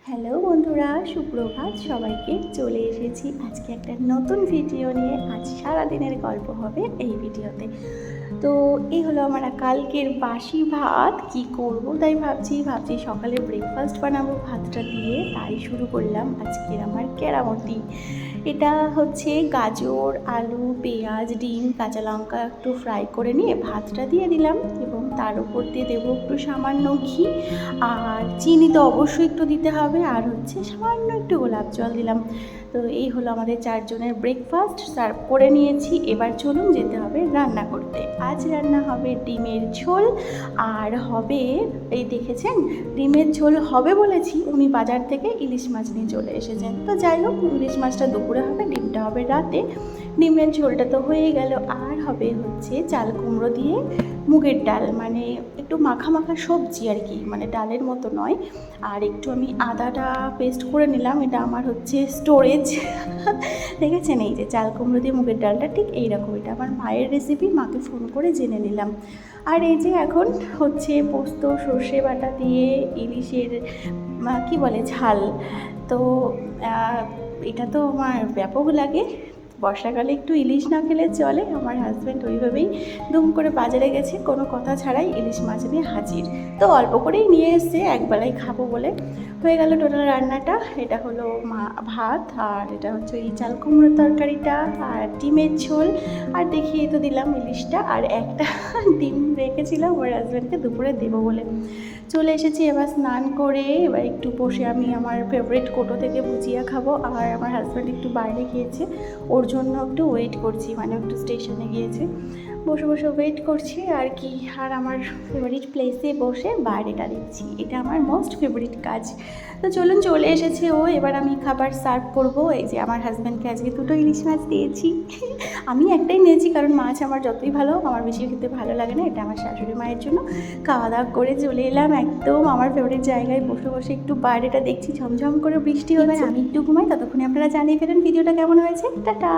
Hello বন্ধুরা, সুপ্রভাত সবাইকে। চলে এসেছি আজকে একটা নতুন ভিডিও নিয়ে। আজ সারাদিনের গল্প হবে এই ভিডিওতে। তো এই হলো আমার কালকের বাসি ভাত। কি করব তাই ভাবছি সকালে ব্রেকফাস্ট বানাবো ভাতটা দিয়ে। তাই শুরু করলাম আজকের আমার কেরামতি। এটা হচ্ছে গাজর, আলু, পেঁয়াজ, ডিম, কাঁচা লঙ্কা একটু ফ্রাই করে নিয়ে ভাতটা দিয়ে দিলাম এবং তার উপর দিয়ে দেবো একটু সামান্য ঘি, আর চিনি তো অবশ্যই একটু দিতে হবে, আর হচ্ছে সামান্য একটু গোলাপ জল দিলাম। তো এই হলো আমাদের চারজনের ব্রেকফাস্ট। সার্ভ করে নিয়েছি। এবার চলুন যেতে হবে রান্না করতে। আজ রান্না হবে ডিমের ঝোল, আর হবে এই দেখেছেন ডিমের ঝোল হবে বলেছি, উনি বাজার থেকে ইলিশ মাছ নিয়ে চলে এসেছেন। তো যাই হোক, ইলিশ মাছটা দুপুরে হবে, ডিমটা হবে রাতে। ডিমের ঝোলটা তো হয়ে গেল। আর হবে হচ্ছে চাল কুমড়ো দিয়ে মুগের ডাল, মানে একটু মাখা মাখা সবজি আর কি, মানে ডালের মতো নয়। আর একটু আমি আদাটা পেস্ট করে নিলাম, এটা আমার হচ্ছে স্টোরেজ। দেখেছেন এই যে চাল কুমড়ো দিয়ে মুগের ডালটা ঠিক এইরকম, এটা আমার মায়ের রেসিপি, মাকে ফোন করে জেনে নিলাম। আর এই যে এখন হচ্ছে পোস্ত সর্ষে বাটা দিয়ে ইলিশের কি বলে ঝাল। তো এটা তো আমার ব্যাপক লাগে। বর্ষাকালে একটু ইলিশ না খেলে চলে। আমার হাজব্যান্ড ওইভাবেই দুম করে বাজারে গেছে, কোনো কথা ছাড়াই ইলিশ মাছ নিয়ে হাজির। তো অল্প করেই নিয়ে এসছে, একবেলাই খাবো বলে। হয়ে গেল টোটাল রান্নাটা। এটা হলো ভাত, আর এটা হচ্ছে এই চাল কুমড়োর তরকারিটা, আর ডিমের ঝোল, আর দেখিয়ে তো দিলাম ইলিশটা, আর একটা ডিম রেখেছিলাম ওর হাজব্যান্ডকে দুপুরে দেবো বলে। চলে এসেছি এবার স্নান করে। এবার একটু বসে আমি আমার ফেভারিট কোটো থেকে ভুজিয়া খাবো, আর আমার হাজব্যান্ড একটু বাইরে গিয়েছে, ওর জন্য একটু ওয়েট করছি, মানে একটু স্টেশনে গিয়েছে, বসে বসে ওয়েট করছি আর কি। আর আমার ফেভারিট প্লেসে বসে বাইরেটা দেখছি, এটা আমার মোস্ট ফেভারিট কাজ। তো চলুন, চলে এসেছে ও, এবার আমি খাবার সার্ভ করব। এই যে আমার হাজব্যান্ডকে আজকে 2টো ইলিশ মাছ দিয়েছি। আমি একটাই নিয়েছি, কারণ মাছ আমার যতই ভালো হোক আমার বেশি খেতে ভালো লাগে না। এটা আমার শাশুড়ি মায়ের জন্য। খাওয়া দাওয়া করে চলে এলাম একদম আমার ফেভারিট জায়গায়, বসে বসে একটু বাইরেটা দেখছি, ঝমঝম করে বৃষ্টি হচ্ছে। আমি একটু ঘুমাই, ততক্ষণে আপনারা জানিয়ে ফেলেন ভিডিওটা কেমন হয়েছে। টাটা।